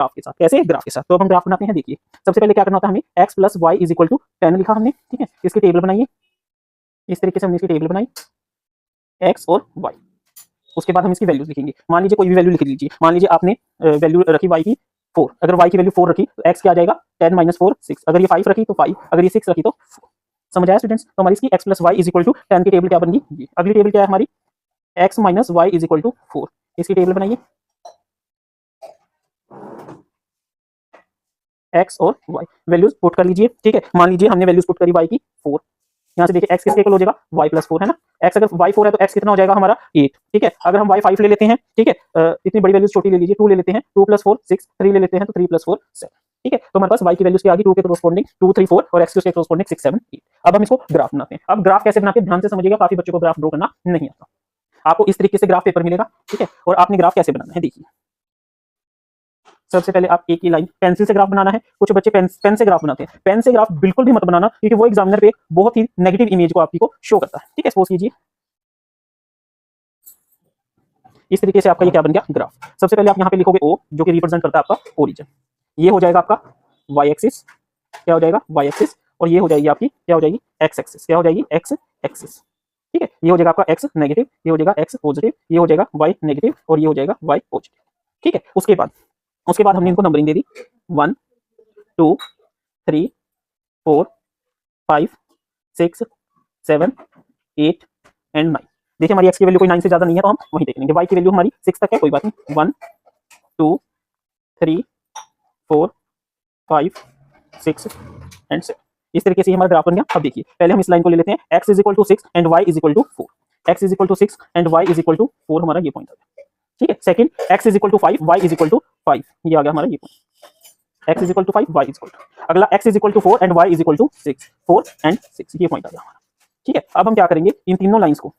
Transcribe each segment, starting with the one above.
Graph के साथ। कैसे? ग्राफ के साथ। तो अब हम ग्राफ बनाते हैं। देखिए सबसे पहले क्या करना होता है हमें, x plus y is equal to 10 लिखा हमने, ठीक है। इसकी टेबल बनाइए, इस तरीके से हमने इसकी टेबल बनाई, x और y। उसके बाद हम इसकी वैल्यूज लिखेंगे। मान लीजिए कोई भी वैल्यू लिख लीजिए, मान लीजिए आपने वैल्यू रखी y की 4, अगर y की वैल्यू 4 रखी तो x क्या आ जाएगा 10 माइनस 4 6, अगर ये 5 रखी तो 5, अगर ये 6 रखी तो 4। समझ आया स्टूडेंट्स? तो हमारी इसकी x plus y is equal to 10 की टेबल क्या बन गई? अगली टेबल क्या है हमारी, x minus y is equal to 4। इसकी टेबल बनाइए, x और y वैल्यूज पुट कर लीजिए, ठीक है। मान लीजिए हमने वैल्यूज पुट करी y की 4, यहाँ से देखिए x किसके इक्वल हो जाएगा y प्लस 4, है ना। x अगर y 4 है तो x कितना हो जाएगा हमारा 8, ठीक है। अगर हम y 5 ले लेते हैं, ठीक है, इतनी बड़ी वैल्यूज छोटी ले लीजिए, 2 ले लेते हैं, 2 प्लस 4 6, 3 ले लेते हैं तो 3 प्लस 4 7, ठीक है। तो हमारे पास y की वैल्यूज क्या आ गई, 2 के कॉरस्पॉन्डिंग 2 3 4 और x के कॉरस्पॉन्डिंग 6 7 8। अब हम इसको ग्राफ बनाते हैं। अब ग्राफ कैसे बनाते हैं ध्यान से समझिएगा, काफी बच्चों को ग्राफ ड्रॉ करना नहीं आता। आपको इस तरीके से ग्राफ पेपर मिलेगा, ठीक है, और आपने ग्राफ कैसे बनाना है देखिए। सबसे पहले आप एक ही लाइन पेंसिल से ग्राफ बनाना है। कुछ बच्चे पेन से ग्राफ बनाते हैं, पेन से ग्राफ बिल्कुल भी मत बनाना, क्योंकि वो एग्जामिनर पे बहुत ही नेगेटिव इमेज को आपको शो करता है, ठीक है। सपोज कीजिए इस तरीके से आपका ये क्या बन गया ग्राफ। सबसे पहले आप यहाँ पे लिखोगे O, जो कि रिप्रेजेंट करता है आपका ओरिजिन। ये हो जाएगा आपका y एक्सिस, क्या हो जाएगा y एक्सिस, और ये हो जाएगी आपकी क्या हो जाएगी x एक्सिस, क्या हो जाएगी x एक्सिस, ठीक है। ये हो जाएगा आपका x नेगेटिव, ये हो जाएगा x पॉजिटिव, ये हो जाएगा y नेगेटिव और ये हो जाएगा y पॉजिटिव, ठीक है। उसके बाद हमने इनको नंबरिंग दे दी 1 2 3 4 5 6 7 8 एंड 9। देखिए हमारी x की वैल्यू कोई 9 से ज्यादा नहीं है तो हम वहीं देख लेंगे। y की वैल्यू हमारी 6 तक है, कोई बात नहीं। 1 2 3 4 5 6 एंड 7। इस तरीके से हमारा ग्राफ बन गया। अब देखिए पहले हम इस लाइन को ले लेते हैं, x is equal to 6 and y is equal to 4। x is equal to 6 and y is equal to 4 हमारा ये पॉइंट आ गया, ठीक है। Second x is equal to 5, y is equal to 5, ये आ गया हमारा ये point. x is equal to 5, y is equal to, अगला x is equal to 4 and y is equal to 6, 4 and 6, ये पॉइंट आ गया हमारा, ठीक है। अब हम क्या करेंगे, इन तीनों लाइंस को,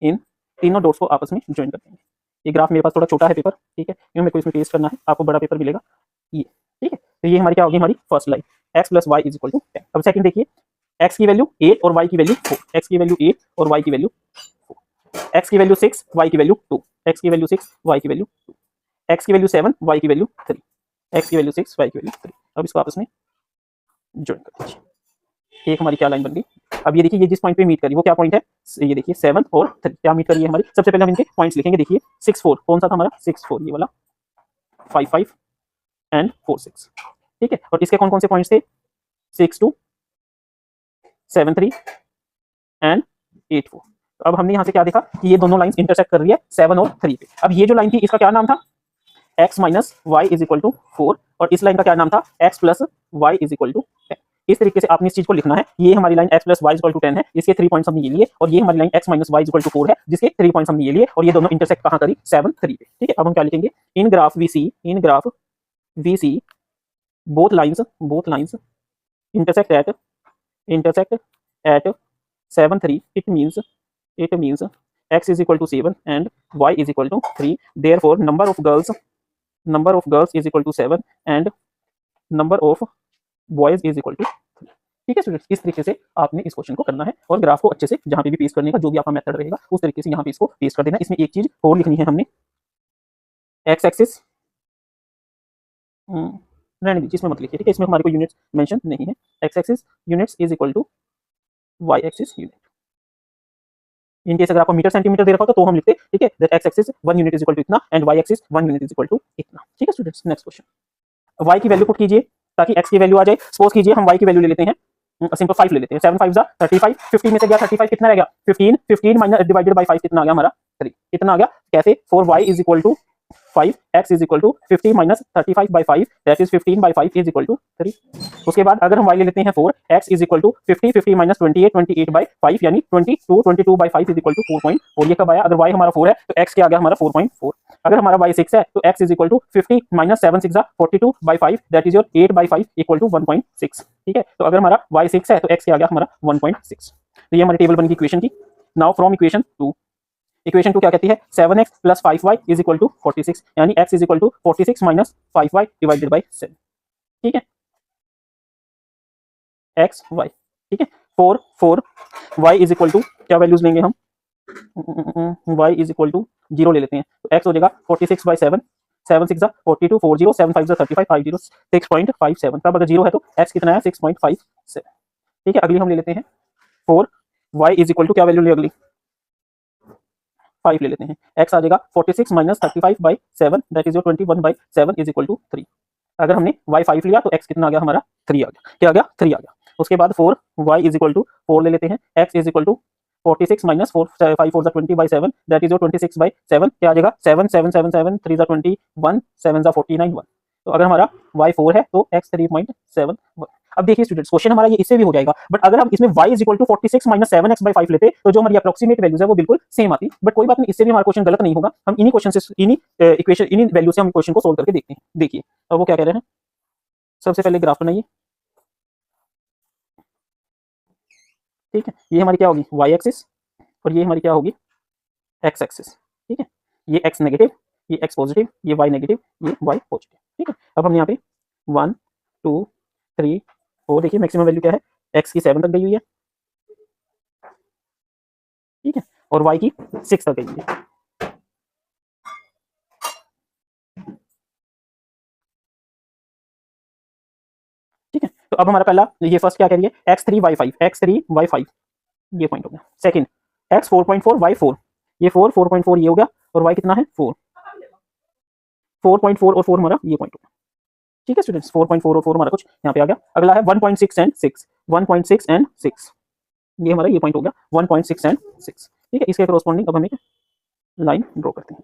इन तीनों डॉट्स को आपस में ज्वाइन कर देंगे। ये ग्राफ मेरे पास थोड़ा छोटा है पेपर, ठीक है, क्योंकि मेरे को इसमें पेस्ट करना है, आपको बड़ा पेपर मिलेगा ये, ठीक है। तो ये हमारी क्या होगी, हमारी first line x plus y is equal to 10। अब सेकंड देखिए, x की वैल्यू 8 और y की वैल्यू 4, x की वैल्यू 8 और y की वैल्यू 4, x की वैल्यू 6, y की वैल्यू 2, x की वैल्यू 6, y की वैल्यू 2, x की वैल्यू 7, y की वैल्यू 3, x की वैल्यू 6, y की वैल्यू 3। अब इसको आपस में ज्वाइन कर दीजिए, एक हमारी क्या लाइन बन गई। अब ये देखिए, ये जिस पॉइंट पे मीट करी वो क्या पॉइंट है, ये देखिए 7 और 3 क्या मीट करी है हमारी। सबसे पहले हम इनके पॉइंट्स लिखेंगे। देखिए 6 4 कौन सा था हमारा, 6 4 ये वाला, 5 5 एंड 4 6, ठीक है। और इसके कौन कौन से पॉइंट्स थे, 6 2 7 3 एंड 8 4। अब हमने यहाँ से क्या देखा कि ये दोनों लाइंस इंटरसेक्ट कर रही है 7 और 3 पे। अब ये जो लाइन थी इसका क्या नाम था, x minus y is equal to 4, और इस लाइन का क्या नाम था, x plus y is equal to 10। इस तरीके से आपने इस चीज को लिखना है। ये हमारी line x plus y is equal to 10 है, इसके 3 पॉइंट्स हमने ये लिए, और ये हमारी line x minus y is equal to 4 है, जिसके 3 पॉइंट्स हमने ये लिए, और ये दोनों इंटरसेक्ट कहाँ करी, 7 3 पे, ठीक है। अब हम क्या लिखेंगे, in graph we see both lines intersect at 7 3, it means x is equal to 7 and y is equal to 3, therefore number of girls is equal to 7 and number of boys is equal to 3, ठीक है students. इस तरीके से आपने इस question को करना है, और ग्राफ को अच्छे से जहां पे भी पेस्ट करने का जो भी आपका मेथड रहेगा उस तरीके से यहाँ पे इसको पेस्ट कर देना। इसमें एक चीज और लिखनी है हमने, एक्स एक्सिस रहने दीजिए, इसमें मत लिखिए, ठीक है, इसमें हमारे को यूनिट्स मेंशन नहीं है। X axis units is equal to Y axis unit. In case अगर आपको मीटर सेंटीमीटर दे रखा हो तो हम लिखते, ठीक है, that x axis 1 unit is equal to इतना and y axis 1 unit is equal to इतना, ठीक है स्टूडेंट्स। नेक्स्ट क्वेश्चन, वाई की वैल्यू पुट कीजिए ताकि एक्स की वैल्यू आ जाए। सपोज कीजिए हम वाई की वैल्यू ले लेते हैं, सिंपल 5 ले लेते हैं, 7 5 जा 35, 50 में से गया 35 कितना रह गया 15 माइनस डिवाइडेड बाय 5 कितना आ गया हमारा 3, कितना आ गया, कैसे, for y is equal to 5, x is equal to 50 minus 35 by 5, that is 15 by 5 is equal to 3। उसके बाद अगर हम y ले लेते हैं 4, x is equal to 50 minus 28 by 5 यानी 22 बाई 5 इज इक्वल टू 4.4। ये कब आया, अगर y हमारा 4 है तो x क्या आ गया हमारा 4.4। अगर हमारा y 6 है तो x is equal to 50 minus 7 6 42 by 5, that is your 8 by 5 equal to 1.6, ठीक है। तो अगर हमारा y 6 है तो x क्या आ गया हमारा 1.6। तो ये हमारी टेबल बन गई इक्वेशन की। नाउ फ्रॉम इक्वेशन 2, इक्वेशन 2 क्या कहती है, 7x plus 5y is equal to 46, यानी x is equal to 46 minus 5y divided by 7, ठीक है, x y, ठीक है। 4 y इज इक्वल टू क्या वैल्यूज लेंगे हम, y इज इक्वल टू 0 ले लेते हैं, तो x हो जाएगा 46 बाई 7, 7 6 42 40 7 5 35 50 6.57। तब अगर 0 है तो x कितना है 6.57। ठीक है, अगली हम ले लेते हैं 4 y इज इक्वल टू क्या वैल्यू ले अगली 5 ले लेते हैं। x आ जाएगा 46 minus 35/7 that is your 21/7 is equal to 3। अगर हमने y 5 लिया तो x कितना आ गया हमारा 3 आ गया। क्या आ गया 3 आ गया। उसके बाद 4 y इज इक्वल टू 4 ले लेते हैं। x is equal to 46 minus 4 5 4 20/7 that is your 26/7। क्या आ जाएगा 7 7 7 7 3 21 7 49 1। तो अगर हमारा y 4 है तो x 3.7। अब देखिए स्टूडेंट्स, क्वेश्चन हमारा ये इससे भी हो जाएगा, बट अगर हम इसमें y is equal to 46 minus 7x/5 लेते तो जो हमारी अप्रोक्सीमेट वैल्यूज है वो बिल्कुल सेम आती। बट कोई बात नहीं, इससे भी हमारा क्वेश्चन गलत नहीं होगा। हम इन्हीं क्वेश्चन से इन्हीं वैल्यू से हम क्वेश्चन को सोल्व करके देखते हैं। देखिए अब वो क्या कह रहे हैं। सबसे पहले ग्राफ बनाइए। ठीक है, ये हमारी क्या होगी y एक्सिस और ये हमारी क्या होगी x एक्सिस। ठीक है, ये x नेगेटिव, ये x पॉजिटिव, ये y नेगेटिव, ये y पॉजिटिव। ठीक है, अब हम यहाँ पे 1 2 3 4 देखिए मैक्सिमम वैल्यू क्या है x की 7 तक गई हुई है। ठीक है, और y की 6 तक गई हुई है। ठीक है, तो अब हमारा पहला ये फर्स्ट क्या कह रही है x3 y5 ये पॉइंट हो गया। सेकंड x 4.4 y4 ये 4.4 ये हो गया और y कितना है 4.4 और 4 हमारा ये पॉइंट हो गया। ठीक है स्टूडेंट्स, 4.4 और 4 हमारा कुछ यहाँ पे आ गया। अगला है 1.6 एंड 6 1.6 एंड 6 ये हमारा ये पॉइंट हो गया 1.6 एंड 6। ठीक है, इसके कोरोस्पोंडिंग अब हम एक लाइन ड्रॉ करते हैं।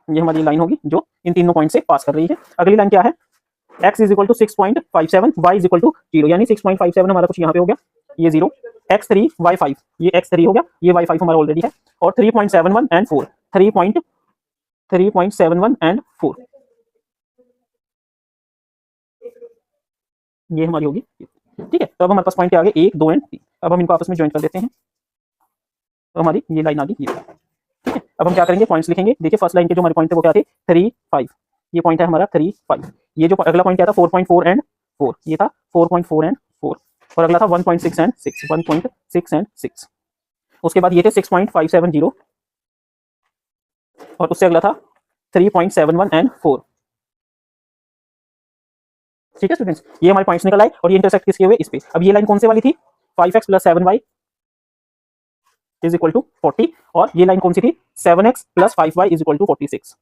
ये हमारी लाइन होगी जो इन तीनों पॉइंट से पास कर रही है। अगली लाइन क्या है x is equal to 6.57 y is equal to 0 यानी 6.57 हमारा कुछ यहाँ पे हो गया ये 0 x3 y5 ये x3 हो गया, ये y5 हमारा ऑलरेडी है और 3.71 एंड 4 3.71 एंड 4 ये हमारी होगी। ठीक है, तो अब हमारे पास पॉइंट आ गए 1 2 एंड 3। अब हम इनको आपस में ज्वाइन कर देते हैं तो हमारी ये लाइन आ गई ये। ठीक है, अब हम क्या करेंगे पॉइंट्स लिखेंगे। देखिए फर्स्ट लाइन के जो हमारे पॉइंट थे वो क्या थे 3 5 ये पॉइंट है हमारा 3 5। ये जो अगला पॉइंट क्या था 4.4 एंड 4 ये था 4.4 एंड 4 और अगला था 1.6 एंड 6 1.6 एंड 6। उसके बाद ये थे 6.570 और उससे अगला था 3.71 एंड 4। ठीक है स्टूडेंट्स, ये हमारे पॉइंट्स निकल आए और ये इंटरसेक्ट किसके हुए इस पे। अब ये लाइन कौन से वाली थी 5x plus 7y is equal to 40 और ये लाइन कौन सी थी 7x plus 5y is equal to 46।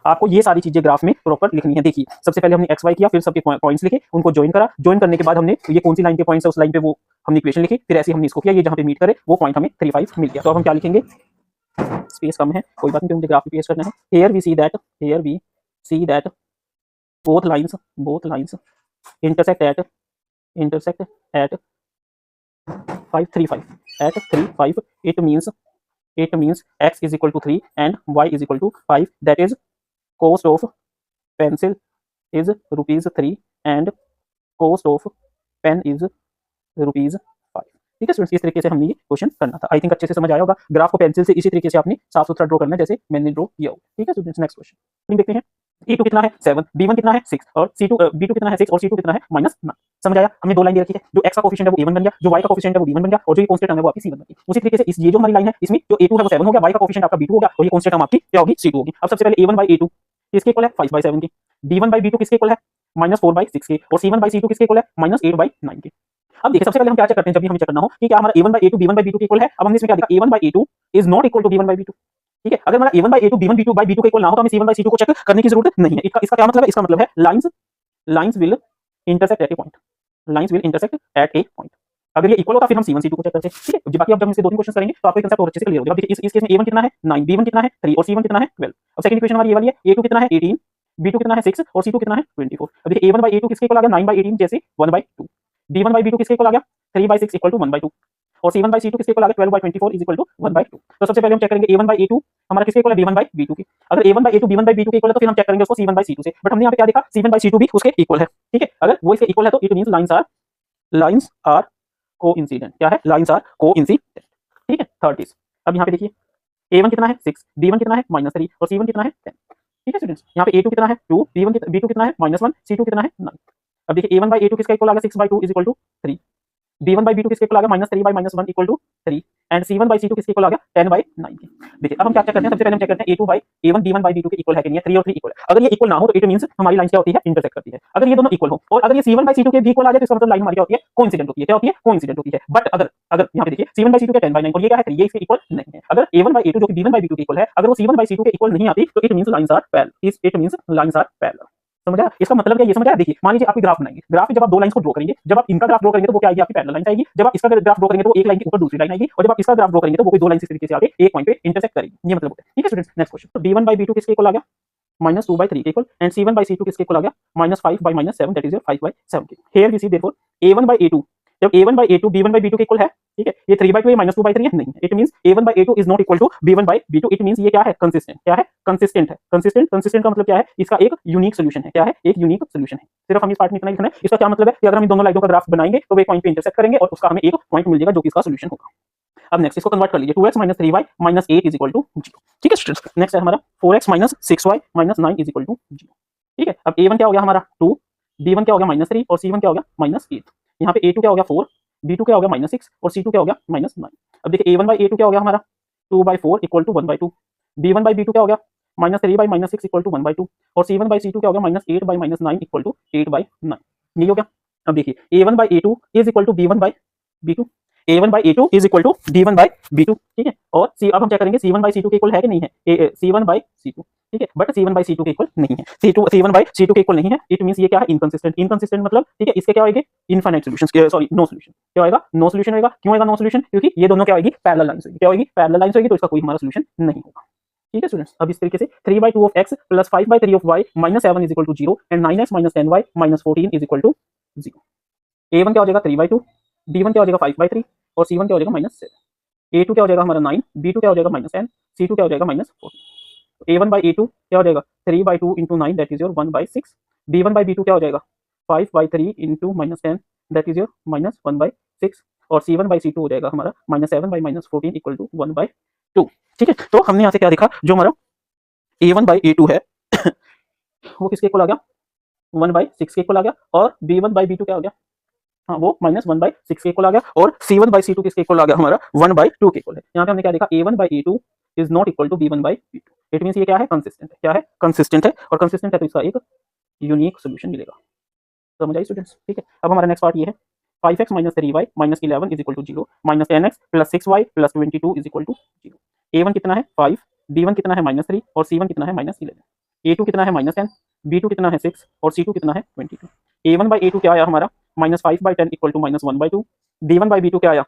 आपको ये सारी चीजें ग्राफ में प्रॉपर लिखनी है। देखिए सबसे पहले हमने एक्स वाई किया, फिर सबके पॉइंट्स लिखे, उनको ज्वाइन करा, ज्वाइन करने के बाद हमने ये कौन सी लाइन के पॉइंट्स है उस लाइन पे वो हमने इक्वेशन लिखी, फिर ऐसे हमने इसको किया, ये जहां पे मीट करे वो पॉइंट हमें 3 5 मिल गया। तो अब हम क्या लिखेंगे, स्पेस कम है कोई बात नहीं, मुझे ग्राफ पे पेस्ट करना है। Here we see that both lines intersect at 5 3 5 at 3 5 it means x is equal to 3 and y is equal to 5 that is cost of pencil is ₹3 and cost of pen is ₹5। ठीक है students, इस तरीके से हमने ये question करना था। I think अच्छे से समझ आया होगा। ग्राफ को पेंसिल से इसी तरीके से आपने साफ सुथरा ड्रॉ करना है जैसे मैंने ड्रॉ किया हो। ठीक है स्टूडेंट्स, नेक्स्ट क्वेश्चन देखते हैं। E2 कितना है 7, B1 कितना है 6 और B2 कितना है 6 और C2 कितना है -9। समझ आया। हमने दो लाइन दे रखी है, जो x का कोफिशिएंट है वो A1 बन गया, जो y का कोफिशिएंट है वो B1 बन गया और जो ये कांस्टेंट टर्म है वो आपकी C1 बन गई। उसी तरीके से इस ये जो हमारी लाइन है इसमें जो A2 है वो 7 हो गया, y का कोफिशिएंट आपका B2 हो गया और ये कांस्टेंट टर्म आपकी क्या होगी C2 होगी। अब सबसे पहले A1/A2 किसके इक्वल है 5/7 के, B1/B2 किसके इक्वल है -4/6 के और C1/C2 किसके इक्वल है -8/9 के। अब देखिए सबसे पहले हम क्या चेक करते हैं जब भी हमें चेक करना हो कि क्या हमारा A1/A2 B1/B2 के इक्वल है। अब हमने इसमें क्या देखा A1/A2 is not equal to B1/B2। ठीक है, अगर हमारा A1/A2 B1/B2 के इक्वल ना हो तो हमें C1/C2 को चेक करने की जरूरत नहीं है। इसका क्या मतलब है, इसका मतलब है lines will intersect at A point. अगर ये इक्वल होता फिर हम C1 C2 को चेक करते हैं। ठीक है, बाकी अब जब हम इससे दो तीन क्वेश्चन करेंगे तो आपको कंसेप्ट और अच्छे से क्लियर हो जाएगा। देखिए इस केस में A1 कितना है 9, B1 कितना है 3 और C1 कितना है 12। अब सेकंड इक्वेशन हमारी ये वाली है A2 कितना है 18, B2 कितना है 6 और C2 कितना है 24। अब देखिए A1/A2 किसके इक्वल आ गया 9/18 जैसे 1/2, B1/B2 किसके इक्वल आ गया 3/6 इक्वल टू 1/2 और C1/C2 किसके इक्वल आ गया 12/24 इज इक्वल टू 1/2। तो सबसे पहले हम चेक करेंगे A1/A2 हमारा किसके इक्वल है B1/B2 की। अगर A1/A2 B1/B2 के इक्वल है तो फिर हम चेक करेंगे उसको C1/C2 से, बट हमने यहाँ पे क्या देखा C1/C2 भी उसके इक्वल है। ठीक है, अगर वो इसके इक्वल है तो it means lines are coincident. क्या है, लाइंस आर कोइंसिडेंट। ठीक है, थर्ड केस। अब यहाँ पे देखिए A1 कितना है 6, B1 कितना है -3 और C1 कितना है 10। ठीक है स्टूडेंट्स, यहाँ पे A2 कितना है 2, B2 कितना है -1, C2 कितना है 9। अब देखिए A1/A2 किसका इक्वल आ गया 6/2 इज इक्वल टू 3, B1/B2 किसके इक्वल आ गया -3/-1 equal to 3 and C1 by C2 किसके इक्वल आ गया 10 by 9 के। देखिए अब हम क्या करते हैं, सबसे पहले हम चेक करते हैं A2 by A1 B1 by B2 के इक्वल है कि नहीं है, 3 और 3 इक्वल है। अगर ये इक्वल ना हो तो इट मींस हमारी लाइन क्या होती है, इंटरसेक्ट करती है। अगर ये दोनों इक्वल हो और अगर ये C1 by C2 के भी इक्वल आ जाए तो इसका मतलब लाइन हमारी क्या होती है, कोइंसिडेंट होती है। क्या होती है, कोइंसिडेंट होती है। बट अगर अगर यहाँ पे देखिए C1 by C2 के 10 by 9 और ये क्या है, ये इसके इक्वल नहीं है। अगर A1 by A2 जो कि B1 by B2 के इक्वल है, अगर वो C1 by C2 के इक्वल नहीं आती तो it means lines are parallel, it means lines are parallel. समझ आया? इसका मतलब क्या, ये समझ आया? देखिए मान लीजिए आप ग्राफ बनाएंगे, ग्राफ में जब आप दो लाइंस को ड्रॉ करेंगे, जब आप इनका ग्राफ ड्रॉ करेंगे तो वो क्या आएगी, आपकी पैरेलल लाइन आएगी। जब आप इसका ग्राफ ड्रॉ करेंगे तो एक लाइन के ऊपर दूसरी लाइन आएगी, और जब आप इसका ग्राफ ड्रॉ करेंगे तो वो कोई दो लाइन इस तरीके से आके एक पॉइंट पे इंटरसेक्ट करेगी। ये मतलब होता है। ठीक है स्टूडेंट्स, नेक्स्ट क्वेश्चन। तो B1 by B2 किसके इक्वल आ गया, -2 by 3 के equal, and C1 by C2 किसके इक्वल आ गया, -5 by -7 that is your 5 by 7 के। Here we see therefore A1 by A2, जब A1 by A2 B1 by B2 के equal है, ठीक है, ये 3 by 2 है, -2 by 3 है, नहीं है। It means A1 by A2 is not equal to B1 by B2। It means ये क्या है, कंसिस्टेंट। क्या है, कंसिस्टेंट है। कंसिस्टेंट का मतलब क्या है, इसका एक यूनिक सॉल्यूशन है। क्या है, एक यूनिक सॉल्यूशन है। सिर्फ हम इस पार्ट में इतना ही लिखना है। इसका क्या मतलब है कि अगर हम इन दोनों लाइनों का ग्राफ बनाएंगे तो वो एक पॉइंट पे इंटरसेक्ट करेंगे और उसका हमें एक पॉइंट मिल जाएगा जो कि इसका सॉल्यूशन होगा। अब नेक्स्ट इसको कन्वर्ट कर लीजिए, 2x - 3y - 8 is equal to 0। ठीक है स्टूडेंट्स, नेक्स्ट है हमारा 4x - 6y - 9 is equal to 0। ठीक है, अब A1 क्या हो गया हमारा 2, B1 क्या हो गया -3 और C1 क्या हो गया -8। यहाँ पे A2 क्या हो गया 4, B2 क्या हो गया -6 और C2 क्या हो गया -9। अब देखिए A1 by A2 क्या हो गया हमारा 2 by 4 equal to 1 by 2, B1 by B2 क्या हो गया -3 by -6 इक्वल टू 1 by 2 और C1 by C2 क्या हो गया -8 by -9 इक्वल टू 8 by 9। ये हो गया। अब देखिए A1 by A2 is equal to B1 by B2, A1 by A2 is equal to B1 by B2। ठीक है, और अब हम क्या करेंगे, C1 by C2 के इक्वल है कि नहीं है, C1 by C2। ठीक है, बट C1 by C2 के इक्वल नहीं है, C1 by C2 के इक्वल नहीं है। इट मींस ये क्या है, इनकंसिस्टेंट। इनकंसिस्टेंट मतलब ठीक है, इसके क्या होएंगे, infinite solutions, sorry no solution. क्या होएगा, नो सॉल्यूशन होएगा। क्यों होएगा नो सॉल्यूशन, क्योंकि ये दोनों क्या होएगी, पैरेलल लाइंस होगी। क्या होगी, पैरेलल लाइंस होगी, तो इसका कोई हमारा सॉल्यूशन नहीं होगा। ठीक है स्टूडेंट्स, अब इस तरीके से 3 by 2 of x plus 5 by 3 of y minus 7 is equal to 0 and 9x minus 10y minus 14 is equal to 0। A1 क्या हो जाएगा 3 by 2, B1 क्या हो जाएगा 5 by 3 और C1 क्या हो जाएगा -7। A2 क्या हो जाएगा हमारा 9, B2 क्या हो जाएगा -10, C2 क्या हो जाएगा -14। A1 by A2 क्या हो जाएगा 3 by 2 into 9 that is your 1 by 6। B1 by B2 क्या हो जाएगा 5 by 3 into -10 that is your -1 by 6 और C1 by C2 हो जाएगा हमारा -7 by -14 इक्वल टू 1 by 2। ठीक है, तो हमने यहाँ से क्या देखा, जो हमारा A1 by A2 है वो किसके इक्वल आ गया 1 by 6 के इक्वल आ गया, और B1 by B2 क्या हो गया, हाँ वो -1 by 6 के इक्वल आ गया, और C1 by C2 किसके इक्वल आ गया हमारा 1 by 2 के इक्वल है। यहाँ पे हमने क्या देखा, A1 by A2 is not equal to B1 by B2। It means ये क्या है, कंसिस्टेंट है। क्या है, कंसिस्टेंट है, और कंसिस्टेंट है तो इसका एक यूनिक सॉल्यूशन मिलेगा। समझ आई स्टूडेंट्स? ठीक है, अब हमारा नेक्स्ट पार्ट ये है 5x - 3y - 11 is equal to 0 -10x + 6y + 22 is equal to 0। A1 कितना है 5, B1 कितना है -3 और C1 कितना है -11। A2 कितना है -10, B2 कितना है 6 और C2 कितना है 22। A1 by A2 क्या आया हमारा -5 by 10 equal to -1 by 2। B1 by B2 क्या आया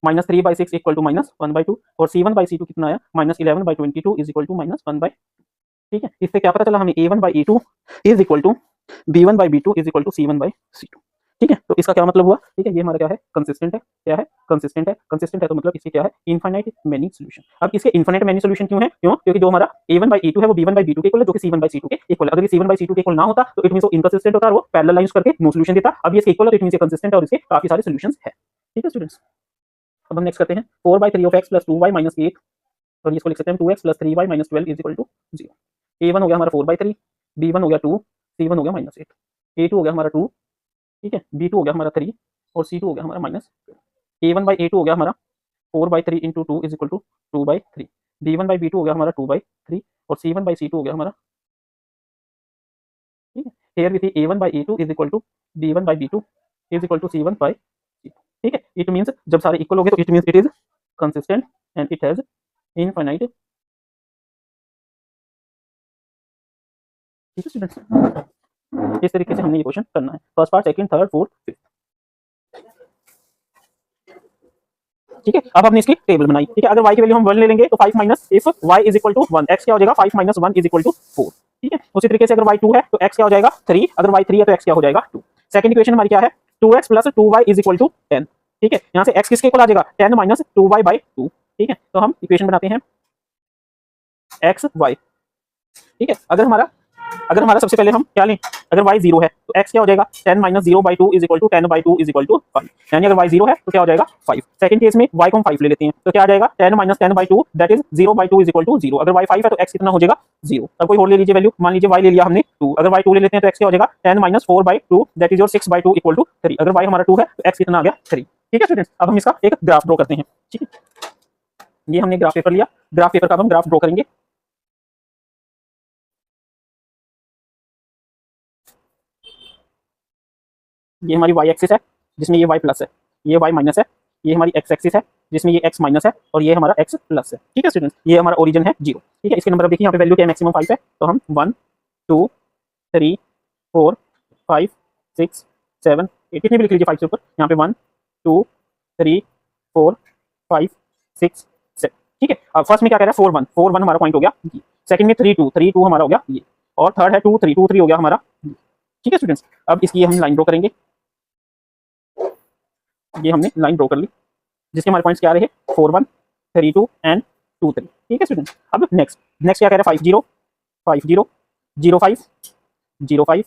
-3 by 6 इक्वल टू -1 by 2 और C1 by C2 कितना आया -11 by 22 is equal to -1 by। ठीक है, इससे क्या पता चला हमें A1 by A2 is equal to B1 by B2 is equal to C1 by C2। ठीक है, तो इसका क्या मतलब हुआ, ठीक है, ये हमारा क्या है, कंसिस्टेंट है। क्या है, कंसिस्टेंट है। कंसिस्टेंट है तो मतलब इसके क्या है, इनफाइनाइट मेनी सॉल्यूशन। अब इसके इनफाइनाइट मेनी सॉल्यूशन क्यों है, क्यों, क्योंकि जो हमारा A1 by A2 है वो B1 by B2 के इक्वल है, जो कि C1 by C2 के इक्वल है। अगर ये C1 by C2 के इक्वल ना होता तो इट मींस वो इनकंसिस्टेंट होता और वो पैरेलल लाइंस करके नो सॉल्यूशन देता। अब ये इसके इक्वल है तो इट मींस ये कंसिस्टेंट है और इसके काफी सारे सॉल्यूशंस है। ठीक है स्टूडेंट्स, अब हम नेक्स्ट करते हैं 4 by 3 of x + 2y - 8 और इसको लिख सकते हैं 2x + 3y - 12 is equal to 0। A1 हो गया हमारा 4 by 3, B1 हो गया 2, C1 हो गया -8, A2 हो गया हमारा 2, ठीक है, B2 हो गया हमारा 3 और C2 हो गया हमारा -12। A1 by A2 हो गया हमारा 4 by 3 into 2 is equal to 2 by 3। B1 by B2 हो गया हमारा 2 by 3 और C1 by C2 हो गया हमारा, ठीक है, here we see A1 by A2 is equal to B1 by B2 is equal to C1 by C2। ठीक है, इट मींस जब सारे इक्वल हो गए तो it means it is consistent and it has infinite. ठीक है स्टूडेंट्स, इस तरीके से हमने ये क्वेश्चन करना है, first part, second, third, fourth, fifth. ठीक है, अब हमने इसकी टेबल बनाई। ठीक है, अगर y की वैल्यू हम 1 ले लेंगे तो 5 minus if y is equal to 1, x क्या हो जाएगा 5 माइनस 1 इज इक्वल टू 4। ठीक है, उसी तरीके से अगर y 2 है तो x क्या हो जाएगा 3, अगर y 3 है तो x क्या हो जाएगा 2। सेकंड इक्वेशन हमारी क्या है 2x + 2y is equal to 10। ठीक है, यहाँ से x किसके इक्वल आ जाएगा 10 माइनस 2y बाई 2। ठीक है, तो हम इक्वेशन बनाते हैं x y। ठीक है, अगर हमारा सबसे पहले हम क्या लें, अगर y 0 है तो x क्या हो जाएगा 10 minus 0 by 2 is equal to 10 by 2 is equal to 5। यानी अगर y 0 है तो क्या हो जाएगा 5। सेकंड केस में y को हम 5 ले लेते हैं तो क्या आ जाएगा 10 माइनस 10 बाई 2 दैट इज 0 बाई 2 इज इक्वल टू 0। अगर y 5 है तो x कितना हो जाएगा 0। अब कोई और ले लीजिए वैल्यू, मान लीजिए y ले लिया हमने 2, अगर y 2 ले लेते हैं तो x क्या हो जाएगा 10 minus 4 by 2 that is your 6 by 2 equal to 3। अगर y हमारा 2 है तो x कितना आ गया 3। ठीक है स्टूडेंट्स, अब हम इसका एक ग्राफ ड्रॉ करते हैं। ठीक है, ये हमने ग्राफ पेपर लिया, ग्राफ पेपर का हम ग्राफ ड्रॉ करेंगे। ये हमारी y एक्सिस है जिसमें ये y प्लस है, ये y माइनस है, ये हमारी x एक्सिस है जिसमें ये x माइनस है और ये हमारा x प्लस है। ठीक है स्टूडेंट्स, ये हमारा ओरिजिन है 0। ठीक है, इसके नंबर अब देखिए यहाँ पे वैल्यू क्या है, मैक्सिमम 5 है, तो हम 1 2 3 4 5 6 7 8 कितने भी लिख लीजिए 5 से ऊपर। यहाँ पे 1 2 3 4 5 6 7। ठीक है, अब फर्स्ट में क्या कह रहा है 4 1, 4 1 हमारा पॉइंट हो गया, सेकंड में 3 2, 3 2 हमारा हो गया ये, और थर्ड है 2 3, 2 3 हो गया हमारा। ठीक है स्टूडेंट्स, अब इसकी हम लाइन ड्रॉ करेंगे। ये हमने लाइन ड्रॉ कर ली जिसके हमारे पॉइंट्स क्या आ रहे हैं 4 1 3 2 एंड 2 3। ठीक है स्टूडेंट्स, अब नेक्स्ट क्या कह रहा है 5 0 5 0 0 5 0 5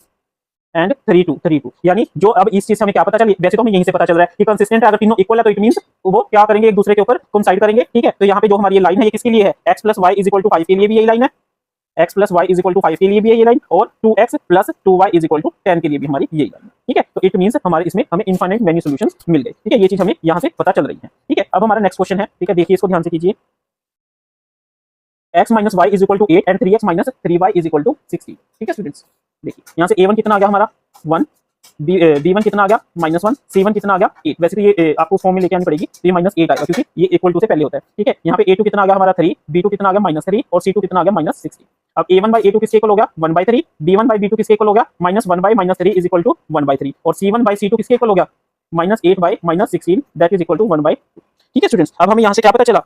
एंड 3 2 3 2। यानी जो अब इस चीज से हमें क्या पता चली, वैसे तो हमें यहीं से पता चल रहा है कि कंसिस्टेंट है, अगर तीनों इक्वल है तो इट मींस वो क्या करेंगे एक दूसरे के ऊपर कोइंसाइड करेंगे। ठीक है, तो यहाँ पे जो हमारी ये लाइन है ये किसके लिए है, x plus y is equal to 5 के लिए भी यही लाइन है, x plus y is equal to 5 के लिए भी ये लाइन, और 2x plus 2y is equal to 10 के लिए भी हमारी यही लाइन। ठीक है, तो इट मींस हमारे इसमें हमें इनफाइनाइट मेनी सॉल्यूशंस मिल गए। ठीक है, ये चीज हमें यहाँ से पता चल रही है। ठीक है, अब हमारा नेक्स्ट क्वेश्चन है। ठीक है, देखिए इसको ध्यान से कीजिए, x minus y is equal to 8 and 3x minus 3y is equal to 16। ठीक है स्टूडेंट्स, देखिए यहाँ से a1 कितना आ गया हमारा 1, b1 कितना आ गया -1, c1 कितना आ गया 8। वैसे तो ये आपको फॉर्म में लेके आनी पड़ेगी, तो ये -8 आएगा क्योंकि ये इक्वल टू से पहले होता है। ठीक है, यहाँ पे a2 कितना आ गया हमारा 3, b2 कितना आ गया -3 और c2 कितना आ गया -16। अब a1 by a2 किसके इक्वल हो गया 1/3, b1 by b2 किसके इक्वल हो गया -1 by -3 इज इक्वल टू 1/3, और c1 by c2 किसके इक्वल हो गया -8 by -16 that is equal to 1/2। ठीक है स्टूडेंट्स, अब हमें यहाँ से क्या पता चला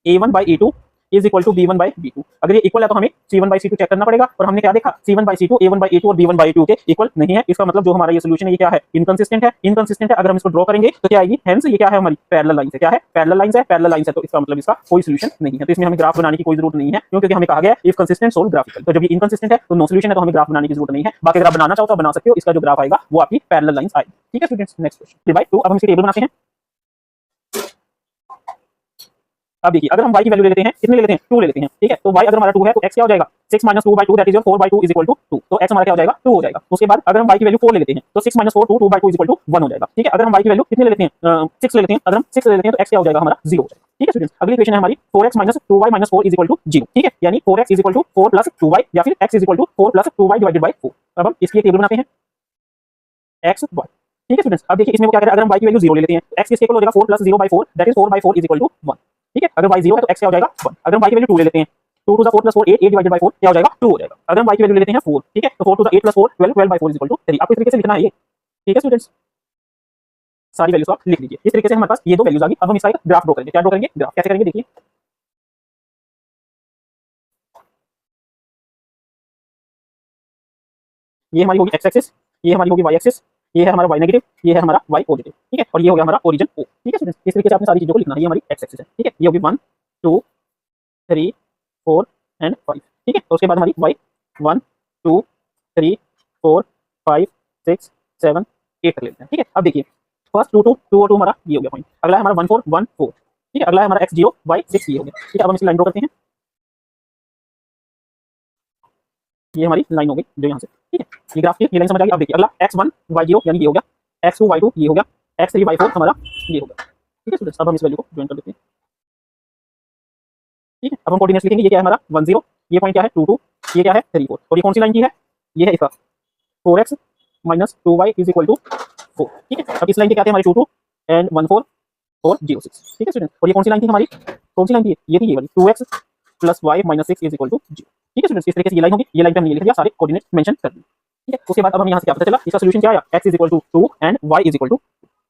a1 by a2 is equal to b1 by b2। अगर ये इक्वल है तो हमें c1 by c2 चेक करना पड़ेगा, और हमने क्या देखा c1 by c2 a1 by a2 और b1 by a2 के इक्वल नहीं है। इसका मतलब जो हमारा ये सोल्यूशन है ये क्या है, इनकंसिस्टेंट है। इनकंसिस्टेंट है, अगर हम इसको ड्रॉ करेंगे तो क्या आएगी, हेंस ये क्या है हमारी पैरेलल लाइन है। क्या है, पैरेलल लाइन है, पैरेलल लाइन है, तो इसका मतलब इसका कोई सोल्यूशन नहीं है। तो इसमें हमें ग्राफ बनाने की कोई जरूरत नहीं है, क्योंकि हमें कहा गया इफ कंसिस्टेंट सोल्व ग्राफिकल। तो जब ये इनकंसिस्टेंट है तो नो सोल्यूशन है, तो हमें ग्राफ बनाने की जरूरत नहीं है। बाकी अगर आप बनाना चाहो तो बना सकते हो, इसका जो ग्राफ आएगा वो आपकी पैरेलल लाइन आएगी। ठीक है स्टूडेंट्स, नेक्स्ट क्वेश्चन बाय 2। अब हम इसकी टेबल बनाते हैं। अब देखिए अगर हम y की वैल्यू ले लेते हैं, कितने ले लेते हैं 2 ले लेते हैं। ठीक है, तो y अगर हमारा 2 है तो x क्या हो जाएगा 6 - 2/2 that is your 4/2 is equal to 2। तो x हमारा क्या हो जाएगा 2 हो जाएगा। उसके बाद अगर हम y की वैल्यू 4 ले लेते हैं तो 6 - 4 2/2 इज इक्वल टू 1 हो जाएगा। ठीक है, अगर हम y की वैल्यू कितने ले लेते हैं 6 ले लेते हैं, अगर हम 6 ले लेते हैं तो x क्या हो जाएगा हमारा 0 हो जाएगा। ठीक है स्टूडेंट्स, अगली इक्वेशन है हमारी 4x - 2y - 4 is equal to 0। ठीक है, यानी 4x is equal to 4 + 2y या फिर x is equal to 4 + 2y divided by 4। अब हम इसकी टेबल बनाते हैं x y। ठीक है स्टूडेंट्स, अब देखिए इसमें वो क्या कह रहा है, अगर हम y की वैल्यू 0 ले लेते हैं तो x किसके इक्वल हो जाएगा 4 + 0/4 that is 4/4 is equal to 1। ठीक है, अगर y 0 है तो x क्या हो जाएगा 1। अगर हम y की वैल्यू 2 ले लेते हैं, 2 * 4 + 4 8 डिवाइडेड बाय 4 क्या हो जाएगा 2 हो जाएगा। अगर हम y की वैल्यू ले लेते हैं 4, ठीक है, तो 4 * 8 + 4 12 12/4 इज इक्वल टू 3। आपको इस तरीके से लिखना है ये। ठीक है स्टूडेंट्स, सारी वैल्यूज आप लिख लीजिए। इस तरीके से हमारे पास ये दो वैल्यूज आ गई। अब हम इसका एक ग्राफ ड्रॉ करेंगे। क्या ड्रॉ करेंगे, ग्राफ कैसे करेंगे देखिए। ये हमारी होगी x एक्सिस, ये हमारी होगी y एक्सिस, ये है हमारा y नेगेटिव, ये है हमारा y पॉजिटिव। ठीक है, और ये हो गया हमारा ओरिजिन O। ठीक है स्टूडेंट्स, इस तरीके से आपने सारी चीजों को लिखना है। ये हमारी x एक्सिस है। ठीक है, ये होगी 1 2 3 4 एंड 5। ठीक है, तो उसके बाद हमारी y 1 2 3 4 5 6 7 8 तक लेते हैं। ठीक है, अब देखिए फर्स्ट 2 2 2 और 2 हमारा ये हो गया पॉइंट। अगला है हमारा 1 4 1 4। ठीक है, अगला है हमारा x 0 y 6 ये हो गया। ठीक है, अब हम इसकी लाइन ड्रॉ करते हैं। ये हमारी लाइन हो गई जो यहाँ से। ठीक है, ये ग्राफ की ये लाइन समझ आ गई। अब देखिए अगला x1 y0 यानी ये हो गया, x2 y2 ये हो गया, x3 y4 हमारा ये हो गया। ठीक है स्टूडेंट्स, अब हम इस वैल्यू को ज्वाइन कर देते हैं। ठीक है, अब हम कोऑर्डिनेट्स लिखेंगे। ये क्या है हमारा 1 0, ये पॉइंट क्या है 2 2, ये क्या है 3 4, और ये कौन सी लाइन की है, ये है इसका 4x - 2y is equal to 4। ठीक है, अब इस लाइन के क्या थे हमारे 2 2 एंड 1 4 और 0 6। ठीक है स्टूडेंट्स, और ये कौन सी लाइन थी हमारी, कौन सी लाइन थी, ये थी ये वाली 2x + y - 6 is equal to 0। ठीक है स्टूडेंट्स, इस तरीके से ये लाइन होगी। ये लाइन पे हमने ये लिख दिया, सारे कोऑर्डिनेट मेंशन कर दिए। ठीक है, उसके बाद अब हम यहाँ से क्या पता चला, इसका सॉल्यूशन क्या आया, x is equal to 2 and y is equal to.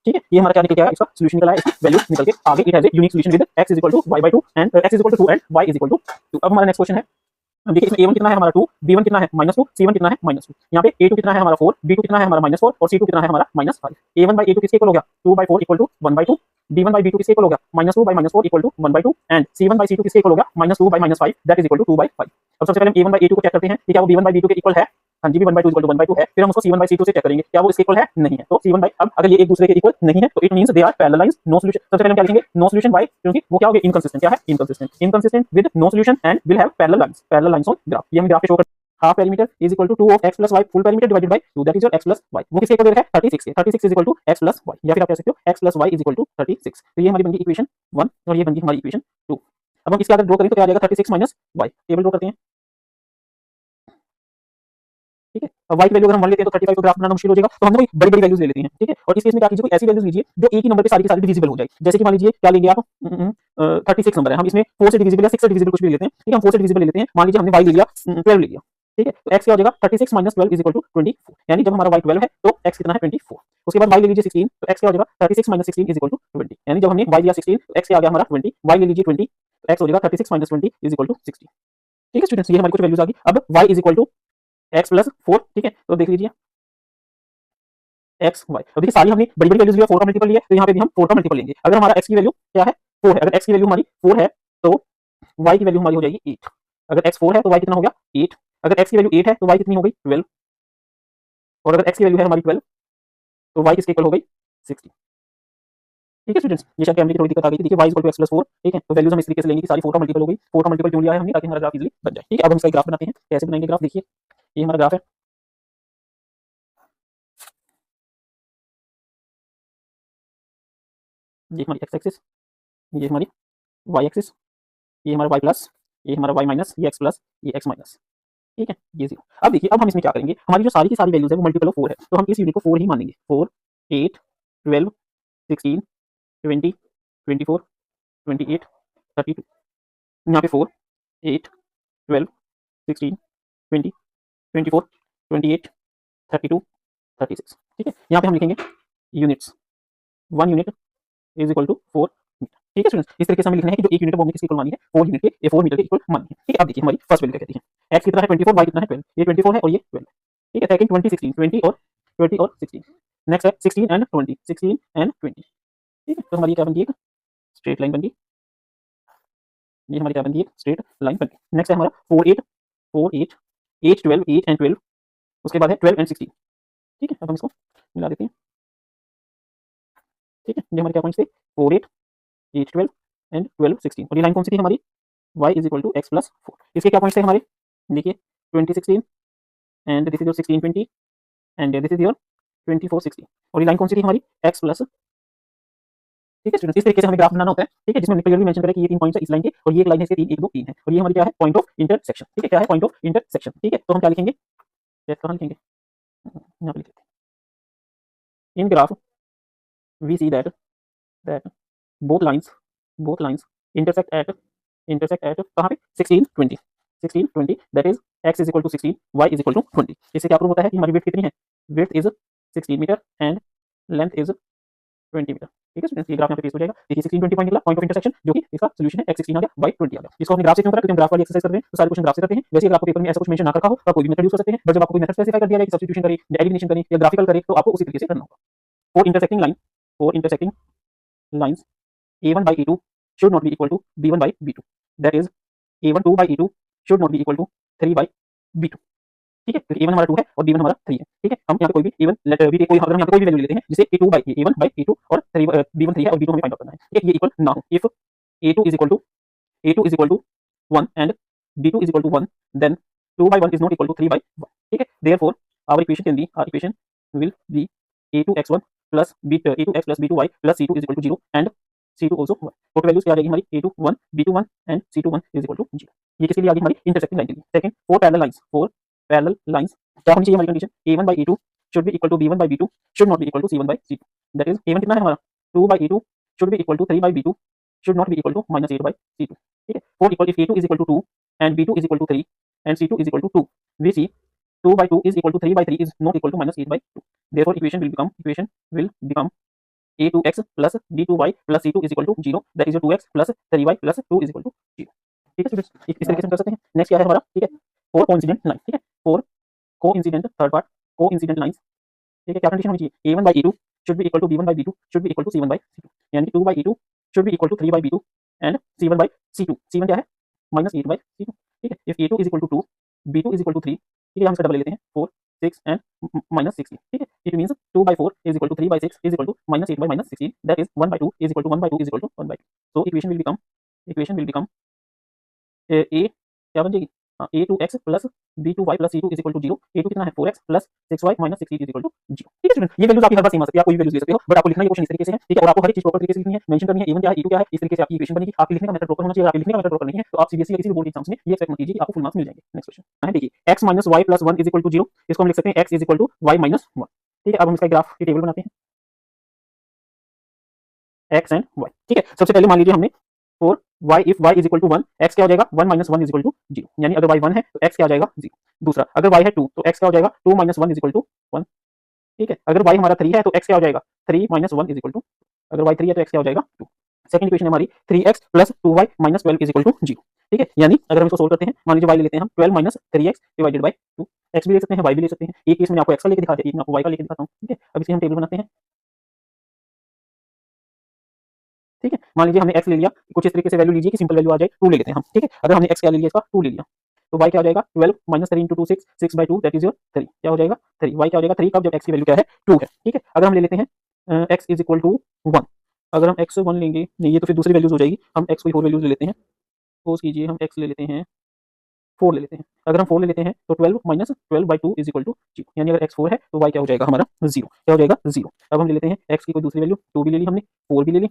ठीक है, ये हमारा क्या निकल के आया, इसका सॉल्यूशन निकला है, इसकी वैल्यू निकल के आगे it has a unique solution with x is equal to y/2 and x is equal to 2 and y is equal to 2। अब हमारा नेक्स्ट क्वेश्चन है। अब देखिए इसमें a1 कितना है हमारा 2, b1 कितना है -2, c1 कितना है -2। यहाँ पे a2 कितना है हमारा 4, b2 कितना है हमारा -4 और c2 कितना है हमारा -5। a1 by a2 किसके इक्वल हो गया 2/4 equal to 1/2, b1 by b2 किसके इक्वल हो गया -2 by -4 equal to 1/2 and c1 by c2 किसके इक्वल हो गया -2 by -5 that is equal to 2/5। अब सबसे पहले हम a1 by a2 को चेक करते हैं कि क्या वो b1 by b2 के इक्वल है। हाँ जी, b1/2 इक्वल टू 1/2 है। फिर हम उसको c1 by c2 से चेक करेंगे, क्या वो इसके इक्वल है, नहीं है। तो c1 by, अब अगर ये एक दूसरे के इक्वल नहीं है तो it means they are parallel lines, no solution. सबसे पहले हम क्या लिखेंगे, नो सॉल्यूशन बाय, क्योंकि वो क्या हो गया इनकंसिस्टेंट। क्या है, inconsistent, inconsistent with no solution and will have parallel lines, parallel lines on graph. ये हम ग्राफ पे शो करते हैं। Half perimeter is equal to 2 of x + y full perimeter divided by 2 that is your x + y। वो किसके equal है 36 के, 36 is equal to x + y, या फिर आप कह सकते हो x + y is equal to 36। तो ये हमारी बन गई इक्वेशन 1 और ये बन गई हमारी इक्वेशन 2। अब हम इसके अगर ड्रॉ करें तो क्या आ जाएगा 36 माइनस वाई। टेबल ड्रॉ करते हैं, ठीक है। अब वाई की वैल्यू अगर हम 1 लेते हैं तो 35 को ग्राफ बनाना मुश्किल हो जाएगा, तो हम ना कोई बड़ी बड़ी वैल्यूज ले लेते हैं, ठीक है। और इस केस में क्या कीजिए, कोई ऐसी वैल्यूज लीजिए जो एक ही नंबर पे सारी की सारी डिविजिबल हो जाए। जैसे कि मान लीजिए क्या लेंगे आप, 36 नंबर है, हम इसमें 4 से डिविजिबल या 6 से डिविजिबल कुछ भी लेते हैं, ठीक है। हम 4 से डिविजिबल ले लेते हैं, मान लीजिए हमने वाई ले लिया 12 ले लिया, ठीक है। तो x क्या हो जाएगा 36 माइनस 12 इज इक्वल टू 24, यानी जब हमारा y 12 है तो x कितना है 24। उसके बाद y ले लीजिए 16, तो x क्या हो जाएगा 36 माइनस 16 इज इक्वल टू 20, यानी जब हमने y लिया 16 तो x क्या आ गया हमारा 20, y ले लीजिए 20 तो x हो जाएगा 36 माइनस 20 इज इक्वल टू 60, ठीक है स्टूडेंट्स। ये हमारी कुछ वैल्यूज आ गई। अब y is equal to x plus 4, ठीक है। तो देख लीजिए एक्स वाई, अब देखिए सारी हमने बड़ी बड़ी वैल्यूज लिया, 4 का मल्टीपल लिया, तो यहाँ पे भी हम 4 का मल्टीपल लेंगे। अगर हमारा x की वैल्यू क्या है 4 है, अगर x की वैल्यू हमारी 4 है तो y की वैल्यू हमारी हो जाएगी 8। अगर x 4 है तो y कितना हो गया 8। अगर x की वैल्यू 8 है तो y कितनी हो गई 12। और अगर x की वैल्यू है हमारी 12 तो y किसके इक्वल हो गई 60, ठीक है स्टूडेंट्स। ये शायद कैमरे की थोड़ी दिक्कत आ गई थी। देखिए y equal to x plus 4, ठीक है। तो वैल्यूज हम इस तरीके से लेंगे कि सारी 4 का मल्टीपल हो गई। 4 का मल्टीपल क्यों लिया है हमने, ताकि हमारा ग्राफ इजीली बन जाए, ठीक है। अब हम इसका ग्राफ बनाते हैं। कैसे बनाएंगे ग्राफ, देखिए ये हमारा ग्राफ है, ये हमारी x एक्सिस, ये हमारी y एक्सिस, ये हमारा y प्लस, ये हमारा y माइनस, ये x प्लस, ये x माइनस, ठीक है, ये 0। अब देखिए अब हम इसमें क्या करेंगे, हमारी जो सारी की सारी वैल्यूज है वो मल्टीपल ऑफ 4 है, तो हम इस यूनिट को 4 ही मानेंगे। 4 8 12 16 20 24 28 32, यहाँ पे 4 8 12 16 20 24 28 32 36, ठीक है। यहाँ पे हम लिखेंगे units, 1 unit is equal to 4 metre, ठीक है स्टूडेंट्स। इस तरीके से हमें लिखना है कि जो 1 यूनिट है वो हमने किसके इक्वल मानी है 4 यूनिट के, ये 4 मीटर के इक्वल मानी है, ठीक है। अब देखिए हमारी फर्स्ट वैल्यू क्या कहती है, x कितना है 24, y कितना है 12, ये 24 है और ये 12, ठीक है। सेकंड 20 16, 20 और 16, नेक्स्ट है 16 एंड 20, 16 एंड 20, ठीक है। तो हमारी क्या बन गई, एक स्ट्रेट लाइन बन गई, ये हमारी क्या बन गई, एक स्ट्रेट लाइन बन गई। नेक्स्ट है हमारा 4 8 4 8 8 12 8 एंड 12, उसके बाद है 12 एंड 16, ठीक है। अब हम इसको मिला देते हैं, ठीक है। ये हमारे क्या पॉइंट्स थे 4 8 8 12 एंड 12 16, और ये लाइन कौन सी थी हमारी y is equal to x plus 4। इसके क्या पॉइंट्स थे हमारे, देखिए 20 16 and this is your 16 20 and this is your 24 16, और ये लाइन कौन सी थी हमारी x प्लस, ठीक है स्टूडेंट्स। इस तरीके से हमें ग्राफ बनाना होता है, ठीक है, जिसमें हमने क्लियरली मेंशन करें कि ये 3 पॉइंट्स है इस लाइन के, और ये एक लाइन है इसके 3 1 2 3 है, और ये हमारी क्या है पॉइंट ऑफ इंटरसेक्शन, ठीक है। क्या है पॉइंट ऑफ इंटरसेक्शन, ठीक है। तो हम क्या लिखेंगे, कहाँ लिखेंगे, यहाँ पे लिखते हैं in graph we see that both lines intersect at कहाँ पे 16 20 16 20, that is x is equal to 16 y is equal to 20। इससे क्या प्रूव होता है कि हमारी विड्थ कितनी है, width is 16 metre and length is 20 metre, ठीक है स्टूडेंट्स। ये ग्राफ यहाँ पे पेस्ट हो जाएगा। देखिए 16 20 पॉइंट निकला, पॉइंट ऑफ इंटरसेक्शन, जो कि इसका सॉल्यूशन है x 16 आ गया y 20 आ गया। इसको हमने ग्राफ से क्यों करा, क्योंकि हम ग्राफ वाली एक्सरसाइज कर रहे हैं तो सारे क्वेश्चन ग्राफ से करते हैं। वैसे अगर आपको पेपर में ऐसा कुछ मेंशन ना रखा हो तो कोई भी मेथड यूज कर सकते हैं, बट जब आपको कोई मेथड स्पेसिफाई कर दिया जाए कि सब्स्टिट्यूशन करें या एलिमिनेशन करें या ग्राफिकल करें तो आपको उसी तरीके से करना होगा। Four intersecting lines a1 by a2 should not be equal to b1 by b2, that is a1 2 by a2 should not be equal to 3 by b2, ठीक है। क्योंकि a1 हमारा 2 है और b1 हमारा 3 है, ठीक है। हम यहाँ पे कोई भी a1 लेटर b कोई, अगर हम यहाँ पे कोई भी वैल्यू लेते हैं जिसे a2 by a1 by a2 और 3 b1 3 है और b2 हमें फाइंड आउट करना है, ठीक है। ये इक्वल ना हो, if a2 is equal to 1 and b2 is equal to 1, then 2 by 1 is not equal to 3 by 1, ठीक है। therefore our equation will be a2x1 plus a2x plus b2y plus c2 is equal to 0 and c2 also 1। Total values क्या आ जाएगी हमारी a2 1 b2 1 and c2 1 is equal to 0। ये किसके लिए आ गई हमारी इंटरसेक्टिंग लाइन के लिए। सेकंड फोर पैरेलल लाइंस क्या होनी चाहिए हमारी condition, a1 by a2 should be equal to b1 by b2 should not be equal to c1 by c2, that is a1 कितना है हमारा 2 by a2 should be equal to 3 by b2 should not be equal to minus 8 by c2, ठीक है। Four equal if a2 is equal to 2 and b2 is equal to 3 and c2 is equal to 2, we see 2 by 2 is equal to 3 by 3 is not equal to minus 8 by 2, therefore equation will become a2x plus b2y plus c2 is equal to 0, that is your 2x plus 3y plus 2 is equal to 0, ठीक है students. इस तरीके से हम कर सकते हैं। Next क्या है हमारा, ठीक है, फोर कोइंसिडेंट लाइन, ठीक है, four coincident third part coincident lines, ठीक है। क्या कंडीशन होनी चाहिए, a1 by a2 should be equal to b1 by b2 should be equal to c1 by c2, यानी कि 2 by a2 should be equal to 3 by b2 and c1 by c2, c1 क्या है minus 8 by c2, ठीक है। if a2 is equal to 2 b2 is equal to 3, ठीक है, हम इसका डबल ले लेते हैं 4 6 and minus 16, ठीक है। it means 2 by 4 is equal to 3 by 6 is equal to minus 8 by minus 16, that is 1 by 2 is equal to 1 by 2 is equal to 1 by 2, so equation will become a क्या बन जाएगी a2x plus b2y plus c2 is equal to 0, a2 कितना है 4x plus 6y minus 6 is equal to 0। ठीक है student, ये values आपकी हर बार same आ सकती है, आप कोई भी वैल्यूज ले सकते हो, बट आपको लिखना ये क्वेश्चन इस तरीके से है। ठीक है, और आपको हर एक चीज प्रॉपर तरीके से लिखनी है, मेंशन करनी है, a1 क्या है, a2 क्या है, इस तरीके से आपकी इक्वेशन बनेगी। आपके लिखने का मेथड प्रॉपर होना चाहिए, आपके लिखने का मेथड प्रॉपर नहीं है तो आप सीबीएसई या किसी भी बोर्ड एग्जाम्स में ये एक्सपेक्ट मत कीजिए कि आपको फुल मार्क्स मिल जाएंगे। नेक्स्ट क्वेश्चन है, देखिए x minus y plus 1 is equal to 0, इसको हम लिख सकते हैं x is equal to y minus 1। ठीक है, अब हम इसका ग्राफ की टेबल बनाते हैं x एंड y। ठीक है, सबसे पहले मान लीजिए हमने for y if y is equal to 1, x क्या हो जाएगा 1 माइनस 1 इज इक्वल टू 0, यानी अगर y 1 है तो x क्या हो जाएगा 0। दूसरा, अगर y है 2 तो x क्या हो जाएगा 2 माइनस 1 इज इक्वल टू 1। ठीक है, अगर y हमारा 3 है तो x क्या हो जाएगा 3 माइनस 1 इज इक्वल टू, अगर y 3 है तो x क्या हो जाएगा 2। सेकंड इक्वेशन है हमारी 3x plus 2y minus 12 is equal to 0। ठीक है, यानी अगर हम इसको सोल्व करते हैं, मान लीजिए y ले लेते हैं हम 12 minus 3x divided by 2, x भी ले सकते हैं y भी ले सकते हैं। एक केस में आपको x का लेके दिखा दिया, एक में आपको y का लेके दिखाता हूं। ठीक है, अब इसकी हम टेबल बनाते हैं। ठीक है, मान लीजिए हमने x ले लिया, कुछ इस तरीके से वैल्यू लीजिए कि सिंपल वैल्यू आ जाए, 2 ले लेते हैं हम। ठीक है, अगर हमने x क्या ले लिया, इसका 2 ले लिया, तो y क्या हो जाएगा 12 minus 3 into 2 6, 6 by 2 that is your 3, क्या हो जाएगा 3। y क्या हो जाएगा 3 कब, जब x की वैल्यू क्या है 2 है। ठीक है, अगर हम ले लेते हैं x इज इक्वल टू 1, अगर हम x 1 लेंगे, नहीं ये तो फिर दूसरी वैल्यूज हो जाएगी, हम x कोई 4 वैल्यूज ले लेते हैं। सपोज कीजिए हम x ले लेते हैं 4 ले लेते हैं, अगर हम 4 ले लेते हैं तो 12 minus 12 by 2 is equal to 0, यानी अगर x 4 है तो y क्या हो जाएगा हमारा 0, क्या हो जाएगा 0। अब हम ले लेते हैं x की कोई दूसरी वैल्यू, 2 भी ले ली हमने, 4 भी ले ली,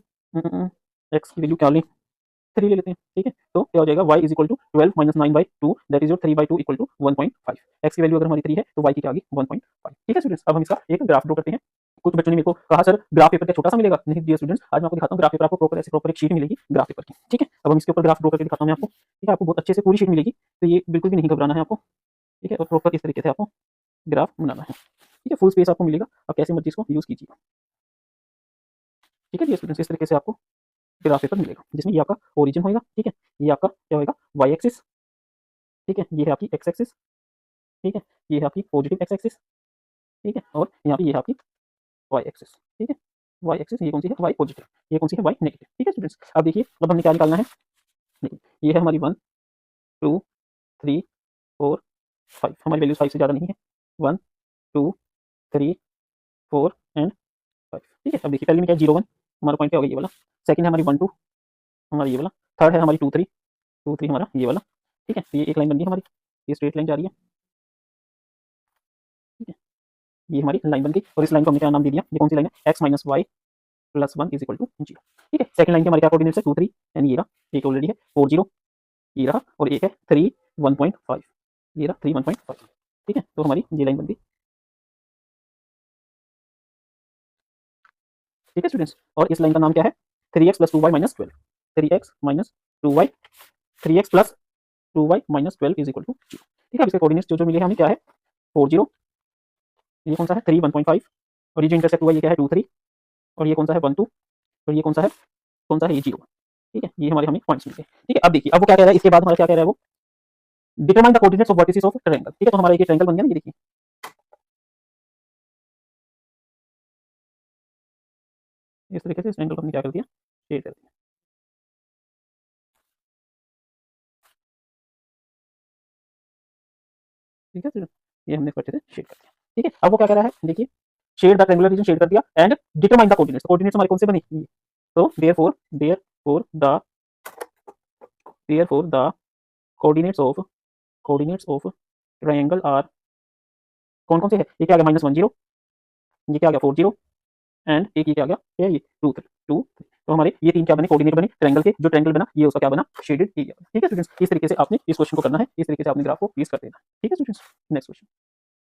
x की वैल्यू क्या ली 3 ले लेते हैं। ठीक है, तो क्या हो जाएगा y is equal to 12 minus 9 by 2 that is your 3 by 2 equal to 1.5। x की वैल्यू अगर हमारी 3 है तो y की क्या आ गई 1.5। ठीक है स्टूडेंट्स, अब हम इसका एक ग्राफ ड्रॉ करते हैं। कुछ बच्चों ने मेरे को कहा सर ग्राफ पेपर क्या छोटा सा मिलेगा, नहीं डियर स्टूडेंट्स, आज मैं आपको दिखाता हूँ ग्राफ पेपर, आपको प्रॉपर ऐसे प्रॉपर एक शीट मिलेगी ग्राफ पेपर की। ठीक है, अब हम इसके ऊपर ग्राफ ड्रॉ करके दिखाता हूँ मैं आपको। ठीक है, आपको बहुत अच्छे से पूरी शीट मिलेगी, तो ये बिल्कुल भी नहीं घबराना है आपको। ठीक है, और प्रॉपर इस तरीके से आपको ग्राफ बनाना है। ठीक है, फुल स्पेस आपको मिलेगा, आप कैसे मर्जी इसको यूज कीजिए। ठीक है डियर स्टूडेंट्स, इस तरीके से आपको ग्राफ पेपर मिलेगा, जिसमें ये आपका ओरिजिन होगा। ठीक है, ये आपका क्या होगा वाई एक्सिस। ठीक है, ये है आपकी एक्स एक्सिस। ठीक है, ये है आपकी पॉजिटिव एक्स एक्सिस। ठीक है, और यहाँ पे ये है आपकी वाई एक्सिस। ठीक है, वाई एक्सिस ये कौन सी है वाई पॉजिटिव, ये कौन सी है वाई नेगेटिव। ठीक है स्टूडेंट्स, अब देखिए अब हमने क्या निकालना है, देखिए ये है हमारी 1 2 3 4 5, हमारी वैल्यूज 5 से ज़्यादा नहीं है, 1 2 3 4 एंड 5। ठीक है, अब देखिए पहले में क्या है 0 1, हमारा पॉइंट क्या होगा ये वाला, सेकंड है हमारी 1 2 हमारा ये वाला, थर्ड है हमारी 2 3 हमारा ये वाला। ठीक है, तो ये एक लाइन बन गई हमारी, ये स्ट्रेट लाइन जा रही है। ठीक है, ये हमारी लाइन बन गई, और इस लाइन को हमने क्या नाम दे दिया, ये कौन सी लाइन है x minus y plus 1 is equal to 0। ठीक है, सेकंड लाइन के हमारे क्या कोऑर्डिनेट्स है 2 3, यानी ये रहा, एक ऑलरेडी है 4 0 ये रहा, और एक है 3 1.5 ये रहा 3 1.5। ठीक है, तो हमारी ये लाइन बन गई। ठीक है स्टूडेंट्स, और इस लाइन का नाम क्या है 3x plus 2y minus 12, 3x minus 2y, 3x plus 2y minus 12 is equal to 0। ठीक है, अब इसके कोऑर्डिनेट्स जो जो मिले हमें क्या है 4 0, ये कौन सा है 3 1.5, और ये जो इंटरसेक्ट हुआ ये क्या है 2 3, और ये कौन सा है 1 2, और ये कौन सा है ये 0। ठीक है, ये हमारे हमें पॉइंट्स मिल गए। ठीक है, अब देखिए अब वो क्या कह रहा है, इसके बाद हमारा क्या कह रहा है वो determine the coordinates of vertices of triangle. ठीक है, तो हमारा ये ट्रायंगल बन गया ना, ये देखिए इस तरीके से इस ट्रायंगल को हमने क्या कर दिया शेड कर दिया। ठीक है, ये हमने अच्छे से शेड कर दिया। ठीक है, अब वो क्या कह रहा है, देखिए shade the triangular region shade कर दिया and determine the coordinates, coordinates हमारे कौन से बने, तो therefore the coordinates of triangle are कौन कौन से है, ये क्या आ गया -1 0, ये क्या आ गया 4 0 एंड एक ये क्या आ गया क्या है ये 2 3 2 3। तो हमारे ये तीन क्या बने कोऑर्डिनेट बने ट्रायंगल के, जो ट्रायंगल बना ये उसका क्या बना शेडेड एरिया। ठीक है स्टूडेंट्स, इस तरीके से आपने इस क्वेश्चन को करना है, इस तरीके से आपने ग्राफ को ट्रेस कर देना है। ठीक है स्टूडेंट्स, नेक्स्ट क्वेश्चन।